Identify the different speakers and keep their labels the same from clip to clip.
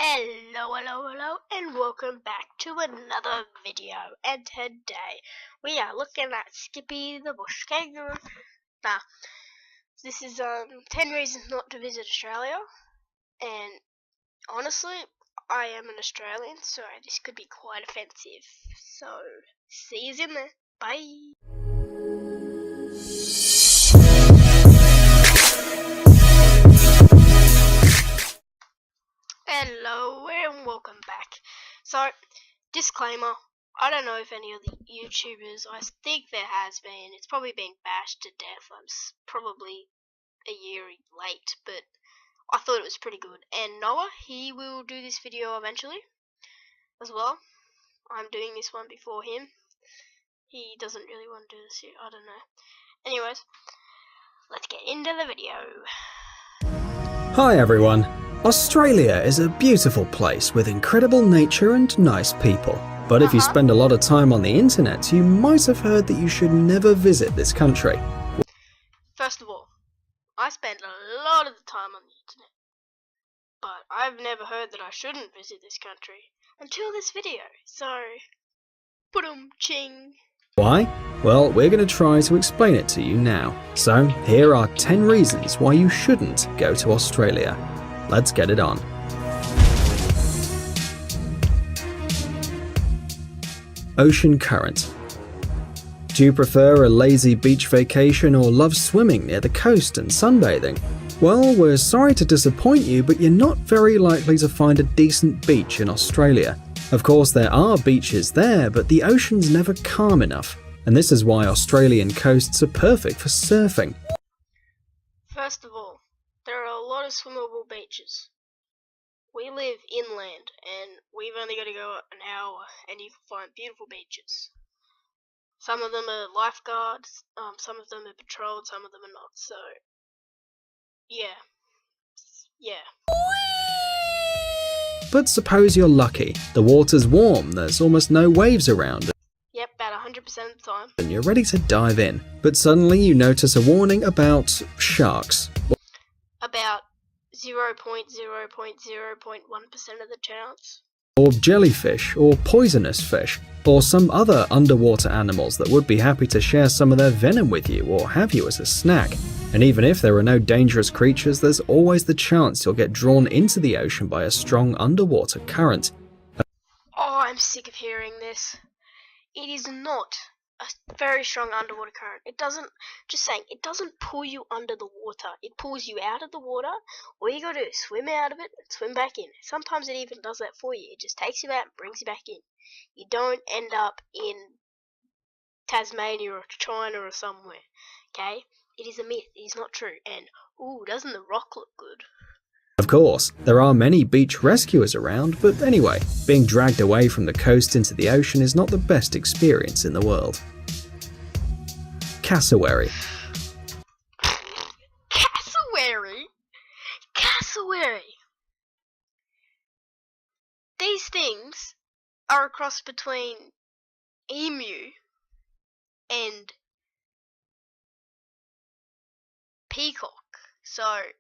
Speaker 1: Hello, and welcome back to another video. And today we are looking at Skippy the bush kangaroo. Now, this is 10 reasons not to visit Australia. And honestly, I am an Australian, so this could be quite offensive. So, see you in there. Bye. Hello and welcome back. So, disclaimer, I don't know if any of the YouTubers, I think there has been, it's probably been bashed to death. I'm probably a year late, but I thought it was pretty good. And Noah, he will do this video eventually as well. I'm doing this one before him. He doesn't really want to do this here, I don't know. Anyways, let's get into the video.
Speaker 2: Hi everyone. Australia is a beautiful place with incredible nature and nice people. But if you spend a lot of time on the internet, you might have heard that you should never visit this country.
Speaker 1: First of all, I spend a lot of the time on the internet, but I've never heard that I shouldn't visit this country until this video, so ching.
Speaker 2: Why? Well, we're going to try to explain it to you now. So, here are 10 reasons why you shouldn't go to Australia. Let's get it on. Ocean current. Do you prefer a lazy beach vacation or love swimming near the coast and sunbathing? Well, we're sorry to disappoint you, but you're not very likely to find a decent beach in Australia. Of course, there are beaches there, but the ocean's never calm enough, and this is why Australian coasts are perfect for surfing.
Speaker 1: First of all, there are a lot of swimmable beaches. We live inland, and we've only got to go an hour, and you can find beautiful beaches. Some of them are lifeguards, some of them are patrolled, some of them are not, so yeah.
Speaker 2: But suppose you're lucky, the water's warm, there's almost no waves around.
Speaker 1: Yep, about 100% of the time.
Speaker 2: And you're ready to dive in, but suddenly you notice a warning about sharks.
Speaker 1: About 0.0.0.1% of the chance.
Speaker 2: Or jellyfish, or poisonous fish, or some other underwater animals that would be happy to share some of their venom with you or have you as a snack. And even if there are no dangerous creatures, there's always the chance you'll get drawn into the ocean by a strong underwater current.
Speaker 1: Oh, I'm sick of hearing this. It is not a very strong underwater current. It doesn't pull you under the water. It pulls you out of the water. All you gotta do is swim out of it and swim back in. Sometimes it even does that for you. It just takes you out and brings you back in. You don't end up in Tasmania or China or somewhere, okay? It is a myth. It is not true. And, ooh, doesn't the rock look good?
Speaker 2: Of course, there are many beach rescuers around, but anyway, being dragged away from the coast into the ocean is not the best experience in the world. Cassowary.
Speaker 1: Cassowary. These things are a cross between emu and peacock. So,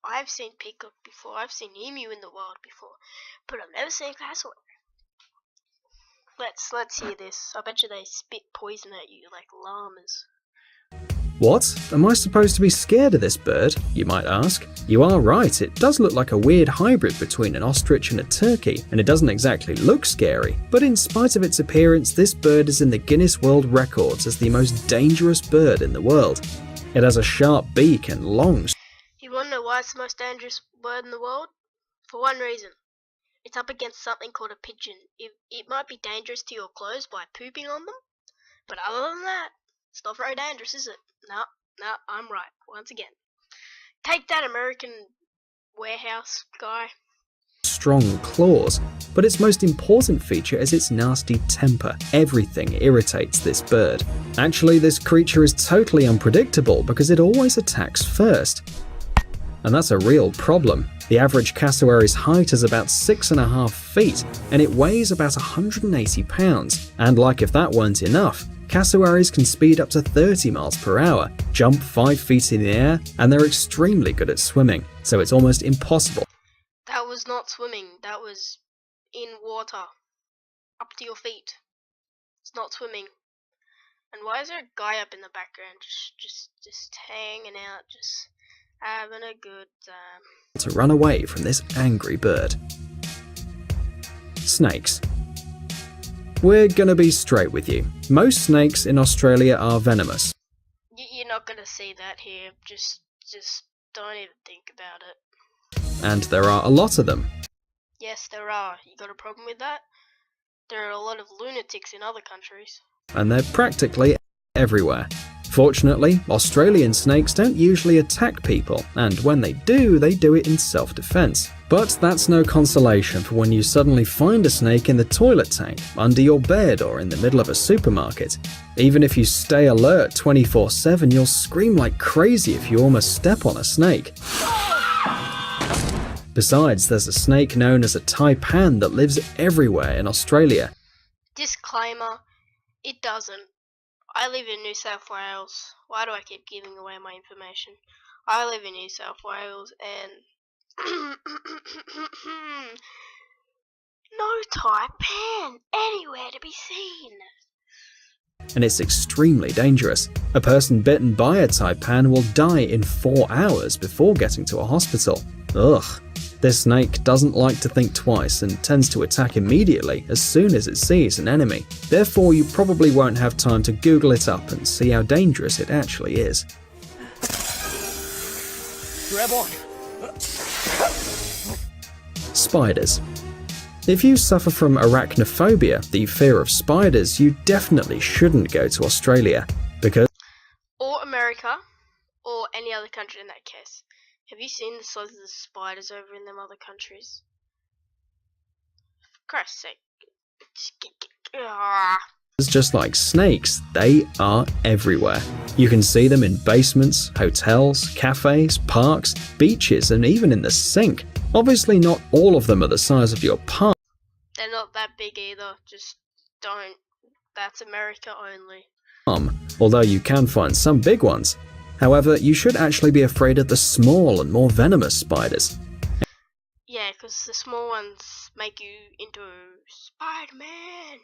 Speaker 1: I've seen peacock before, I've seen emu in the wild before, but I've never seen cassowary. Let's hear this. I bet you they spit poison at you like llamas.
Speaker 2: What? Am I supposed to be scared of this bird? You might ask. You are right, it does look like a weird hybrid between an ostrich and a turkey, and it doesn't exactly look scary, but in spite of its appearance, this bird is in the Guinness World Records as the most dangerous bird in the world. It has a sharp beak and long.
Speaker 1: You want to know why it's the most dangerous bird in the world? For one reason. It's up against something called a pigeon. It might be dangerous to your clothes by pooping on them, but other than that, it's not very dangerous, is it? No, I'm right, once again. Take that, American warehouse guy.
Speaker 2: Strong claws, but its most important feature is its nasty temper. Everything irritates this bird. Actually, this creature is totally unpredictable because it always attacks first. And that's a real problem. The average cassowary's height is about 6.5 feet, and it weighs about 180 pounds. And like if that weren't enough, cassowaries can speed up to 30 miles per hour, jump 5 feet in the air, and they're extremely good at swimming, so it's almost impossible.
Speaker 1: That was not swimming. That was in water, up to your feet. It's not swimming. And why is there a guy up in the background, just hanging out, just having a good time?
Speaker 2: To run away from this angry bird. Snakes. We're gonna be straight with you. Most snakes in Australia are venomous.
Speaker 1: You're not gonna see that here. Just don't even think about it.
Speaker 2: And there are a lot of them.
Speaker 1: Yes, there are. You got a problem with that? There are a lot of lunatics in other countries.
Speaker 2: And they're practically everywhere. Fortunately, Australian snakes don't usually attack people, and when they do it in self-defense. But that's no consolation for when you suddenly find a snake in the toilet tank, under your bed, or in the middle of a supermarket. Even if you stay alert 24/7, you'll scream like crazy if you almost step on a snake. Besides, there's a snake known as a taipan that lives everywhere in Australia.
Speaker 1: Disclaimer, it doesn't. I live in New South Wales. Why do I keep giving away my information? I live in New South Wales and no taipan anywhere to be seen.
Speaker 2: And it's extremely dangerous. A person bitten by a taipan will die in 4 hours before getting to a hospital. Ugh. This snake doesn't like to think twice and tends to attack immediately as soon as it sees an enemy. Therefore, you probably won't have time to Google it up and see how dangerous it actually is.
Speaker 3: Grab on.
Speaker 2: Spiders. If you suffer from arachnophobia, the fear of spiders, you definitely shouldn't go to Australia, because
Speaker 1: or America, or any other country in that case. Have you seen the size of the spiders over in them other countries? For Christ's sake.
Speaker 2: just like snakes, they are everywhere. You can see them in basements, hotels, cafes, parks, beaches, and even in the sink. Obviously not all of them are the size of your palm.
Speaker 1: They're not that big either, just don't. That's America only.
Speaker 2: Although you can find some big ones. However, you should actually be afraid of the small and more venomous spiders.
Speaker 1: Yeah, because the small ones make you into Spider-Man.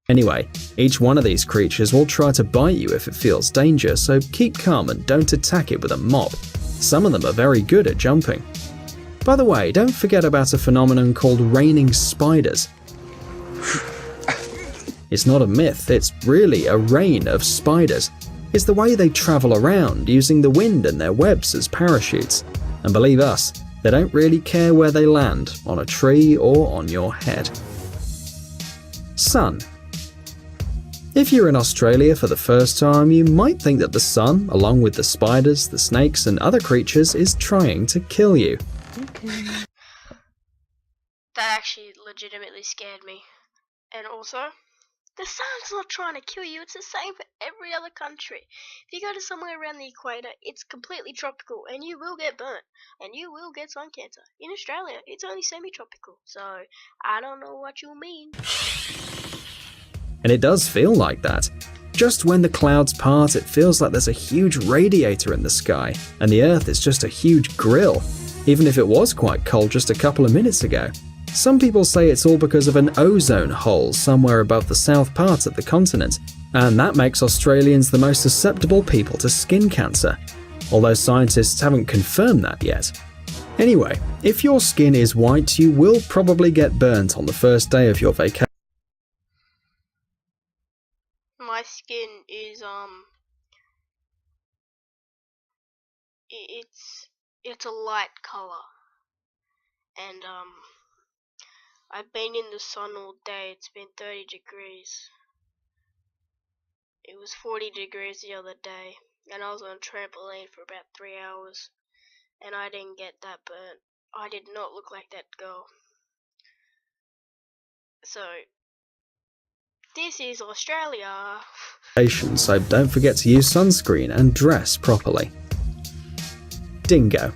Speaker 2: Anyway, each one of these creatures will try to bite you if it feels danger, so keep calm and don't attack it with a mop. Some of them are very good at jumping. By the way, don't forget about a phenomenon called raining spiders. It's not a myth, it's really a rain of spiders. It's the way they travel around, using the wind and their webs as parachutes. And believe us, they don't really care where they land, on a tree or on your head. Sun. If you're in Australia for the first time, you might think that the sun, along with the spiders, the snakes, and other creatures, is trying to kill you.
Speaker 3: Okay.
Speaker 1: That actually legitimately scared me. And also, the sun's not trying to kill you, it's the same for every other country. If you go to somewhere around the equator, it's completely tropical, and you will get burnt, and you will get sun cancer. In Australia, it's only semi-tropical, so I don't know what you mean.
Speaker 2: And it does feel like that. Just when the clouds part, it feels like there's a huge radiator in the sky, and the Earth is just a huge grill, even if it was quite cold just a couple of minutes ago. Some people say it's all because of an ozone hole somewhere above the south part of the continent, and that makes Australians the most susceptible people to skin cancer, although scientists haven't confirmed that yet. Anyway, if your skin is white, you will probably get burnt on the first day of your vacation.
Speaker 1: My skin is it's a light color, and I've been in the sun all day. It's been 30 degrees. It was 40 degrees the other day, and I was on a trampoline for about 3 hours, and I didn't get that burnt. I did not look like that girl. So, this is Australia.
Speaker 2: So don't forget to use sunscreen and dress properly. Dingo.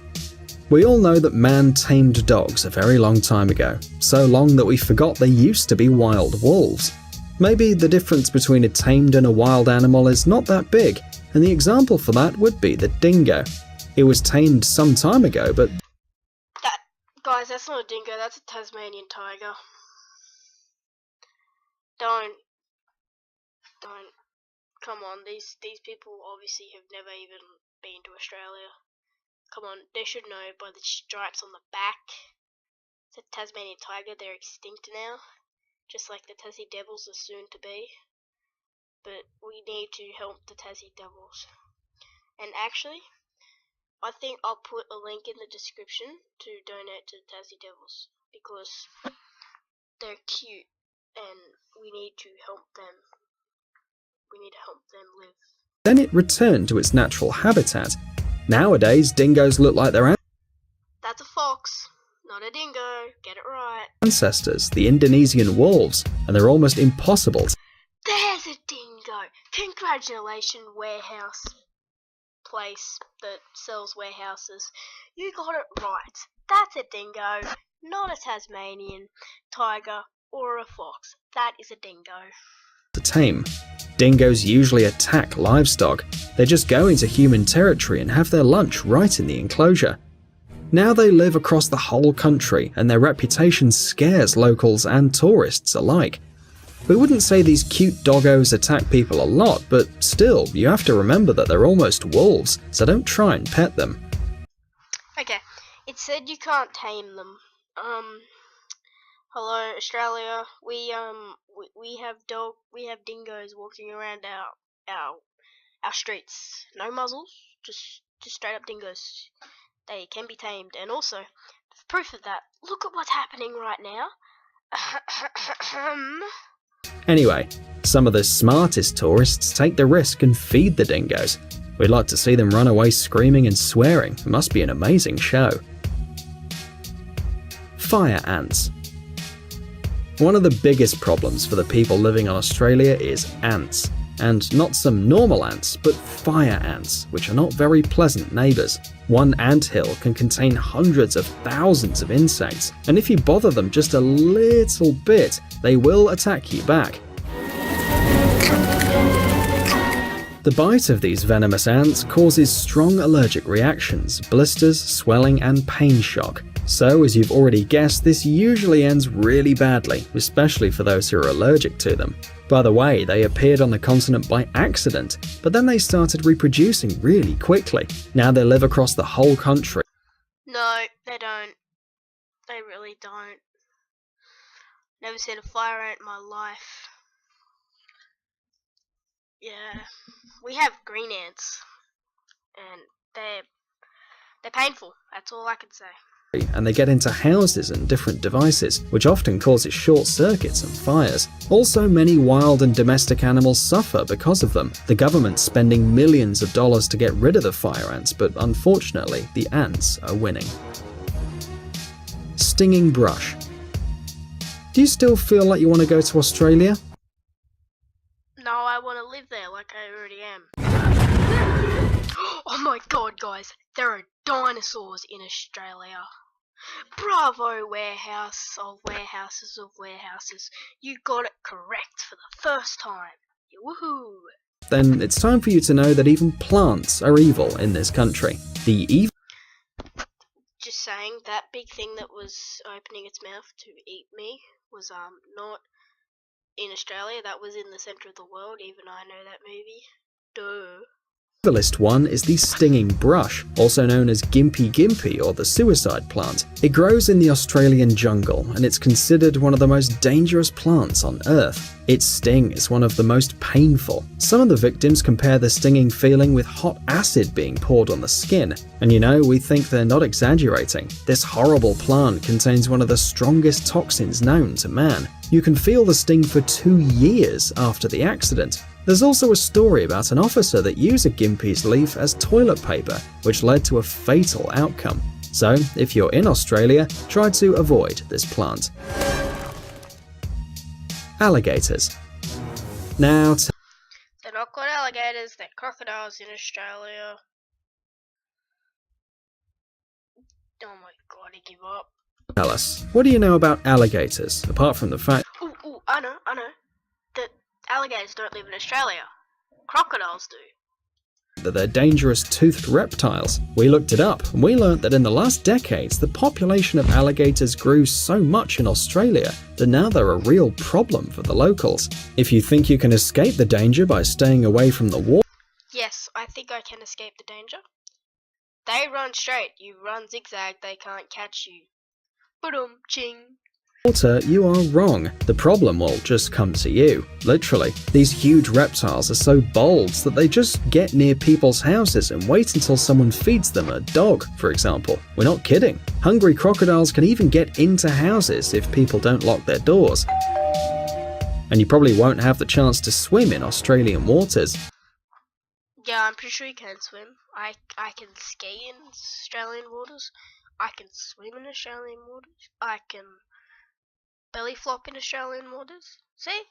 Speaker 2: We all know that man tamed dogs a very long time ago, so long that we forgot they used to be wild wolves. Maybe the difference between a tamed and a wild animal is not that big, and the example for that would be the dingo. It was tamed some time ago, but
Speaker 1: Guys, that's not a dingo, that's a Tasmanian tiger. Don't. Come on, these people obviously have never even been to Australia. Come on, they should know by the stripes on the back. It's a Tasmanian tiger, they're extinct now. Just like the Tassie Devils are soon to be. But we need to help the Tassie Devils. And actually, I think I'll put a link in the description to donate to the Tassie Devils. Because they're cute and we need to help them. We need to help them live.
Speaker 2: Then it returned to its natural habitat. Nowadays, dingoes look like their
Speaker 1: That's a fox, not a dingo. Get it right.
Speaker 2: ancestors, the Indonesian wolves, and they're almost impossible to
Speaker 1: There's a dingo. Congratulations, warehouse place that sells warehouses. You got it right. That's a dingo, not a Tasmanian tiger or a fox. That is a dingo.
Speaker 2: tame. Dingoes usually attack livestock. They just go into human territory and have their lunch right in the enclosure. Now they live across the whole country, and their reputation scares locals and tourists alike. We wouldn't say these cute doggos attack people a lot, but still, you have to remember that they're almost wolves, so don't try and pet them.
Speaker 1: Okay, it said you can't tame them. Hello Australia. We have dingoes walking around our streets. No muzzles, just straight up dingoes. They can be tamed, and also, for proof of that, look at what's happening right now.
Speaker 2: Anyway, some of the smartest tourists take the risk and feed the dingoes. We'd like to see them run away screaming and swearing. It must be an amazing show. Fire ants. One of the biggest problems for the people living on Australia is ants. And not some normal ants, but fire ants, which are not very pleasant neighbours. One anthill can contain hundreds of thousands of insects, and if you bother them just a little bit, they will attack you back. The bite of these venomous ants causes strong allergic reactions, blisters, swelling, and pain shock. So, as you've already guessed, this usually ends really badly, especially for those who are allergic to them. By the way, they appeared on the continent by accident, but then they started reproducing really quickly. Now they live across the whole country.
Speaker 1: No, they don't. They really don't. Never seen a fire ant in my life. Yeah, we have green ants, and they're painful. That's all I can say.
Speaker 2: And they get into houses and different devices, which often causes short circuits and fires. Also, many wild and domestic animals suffer because of them. The government's spending millions of dollars to get rid of the fire ants, but unfortunately, the ants are winning. Stinging brush. Do you still feel like you want to go to Australia?
Speaker 1: No, I want to live there like I already am. Oh my god, guys, there are dinosaurs in Australia. Bravo, warehouse of warehouses of warehouses. You got it correct for the first time. Woohoo!
Speaker 2: Then it's time for you to know that even plants are evil in this country. The evil
Speaker 1: Just saying, that big thing that was opening its mouth to eat me was not in Australia. That was in the center of the world. Even I know that movie. Duh.
Speaker 2: evilest one is the stinging brush, also known as gimpy gimpy or the suicide plant. It grows in the Australian jungle, and it's considered one of the most dangerous plants on Earth. Its sting is one of the most painful. Some of the victims compare the stinging feeling with hot acid being poured on the skin. And you know, we think they're not exaggerating. This horrible plant contains one of the strongest toxins known to man. You can feel the sting for 2 years after the accident. There's also a story about an officer that used a Gimpy's leaf as toilet paper, which led to a fatal outcome. So, if you're in Australia, try to avoid this plant. Alligators. Now,
Speaker 1: They're not called alligators, they're crocodiles in Australia. Oh my god, I give up.
Speaker 2: tell us, what do you know about alligators, apart from the fact
Speaker 1: Ooh, I know. That alligators don't live in Australia. Crocodiles do.
Speaker 2: that they're dangerous toothed reptiles. We looked it up and we learnt that in the last decades the population of alligators grew so much in Australia that now they're a real problem for the locals. If you think you can escape the danger by staying away from the water,
Speaker 1: yes, I think I can escape the danger. They run straight, you run zigzag, they can't catch you. Boom, ching.
Speaker 2: you are wrong. The problem will just come to you. Literally, these huge reptiles are so bold that they just get near people's houses and wait until someone feeds them a dog, for example. We're not kidding. Hungry crocodiles can even get into houses if people don't lock their doors. And you probably won't have the chance to swim in Australian waters.
Speaker 1: Yeah, I'm pretty sure you can swim. I can ski in Australian waters. I can swim in Australian waters. I can belly flop in Australian waters. See?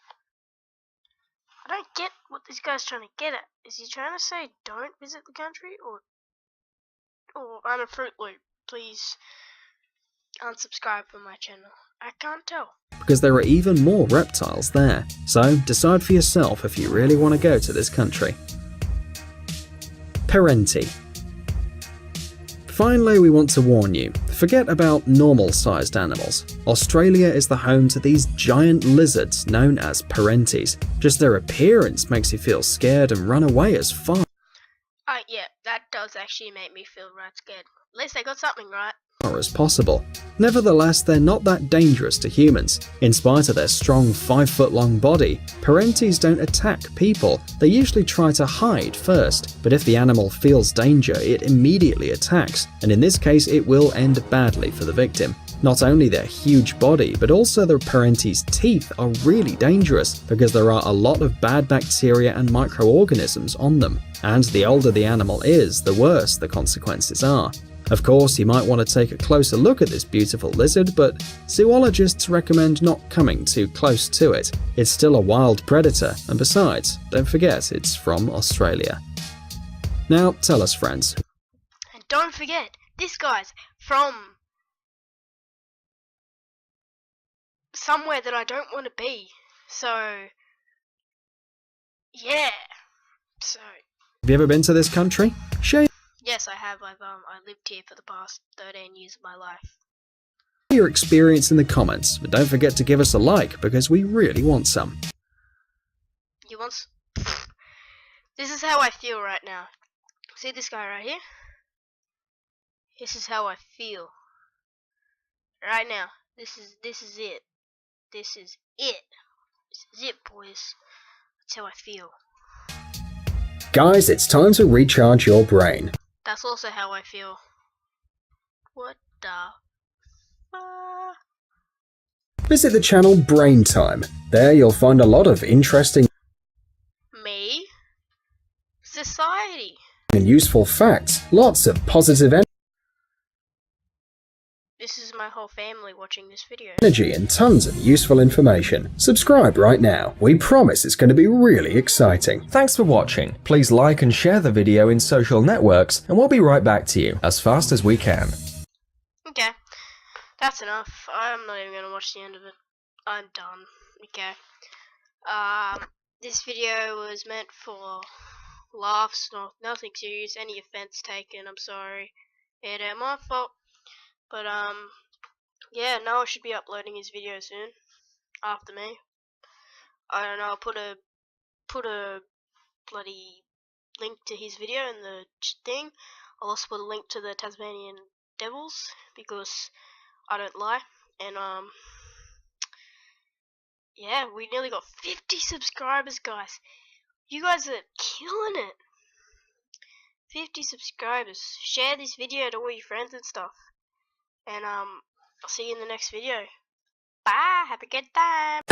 Speaker 1: I don't get what this guy's trying to get at. Is he trying to say don't visit the country, or I'm a Fruit Loop? Please unsubscribe from my channel. I can't tell.
Speaker 2: Because there are even more reptiles there. So decide for yourself if you really want to go to this country. Parenti. Finally, we want to warn you, forget about normal-sized animals. Australia is the home to these giant lizards known as parentis. Just their appearance makes you feel scared and run away as far
Speaker 1: Yeah, that does actually make me feel right scared. At least I got something right.
Speaker 2: as possible. Nevertheless, they're not that dangerous to humans. In spite of their strong 5-foot-long body, parentis don't attack people. They usually try to hide first, but if the animal feels danger, it immediately attacks, and in this case it will end badly for the victim. Not only their huge body, but also the parentis' teeth are really dangerous because there are a lot of bad bacteria and microorganisms on them, and the older the animal is, the worse the consequences are. Of course, you might want to take a closer look at this beautiful lizard, but zoologists recommend not coming too close to it. It's still a wild predator, and besides, don't forget it's from Australia. Now, tell us, friends.
Speaker 1: And don't forget, this guy's from somewhere that I don't want to be. So, yeah. So,
Speaker 2: Have you ever been to this country? Share
Speaker 1: yes, I have. I lived here for the past 13 years of my life.
Speaker 2: your experience in the comments, but don't forget to give us a like because we really want some.
Speaker 1: You want? This is how I feel right now. See this guy right here? This is how I feel right now. This is it. This is it. This is it, boys. That's how I feel.
Speaker 2: Guys, it's time to recharge your brain.
Speaker 1: That's also how I feel. What the fuck?
Speaker 2: Visit the channel Brain Time. There you'll find a lot of interesting
Speaker 1: Me? Society.
Speaker 2: and useful facts, lots of positive
Speaker 1: This is my whole family watching this video.
Speaker 2: energy and tons of useful information. Subscribe right now. We promise it's going to be really exciting.
Speaker 4: Thanks for watching. Please like and share the video in social networks, and we'll be right back to you as fast as we can.
Speaker 1: Okay, that's enough. I'm not even gonna watch the end of it. I'm done. Okay. This video was meant for laughs, nothing serious. Any offense taken, I'm sorry. It ain't my fault. But yeah, Noah should be uploading his video soon. After me. I don't know. I'll put a bloody link to his video in the thing. I'll also put a link to the Tasmanian Devils because I don't lie. And yeah, we nearly got 50 subscribers, guys. You guys are killing it. 50 subscribers. Share this video to all your friends and stuff. And I'll see you in the next video. Bye. Have a good time.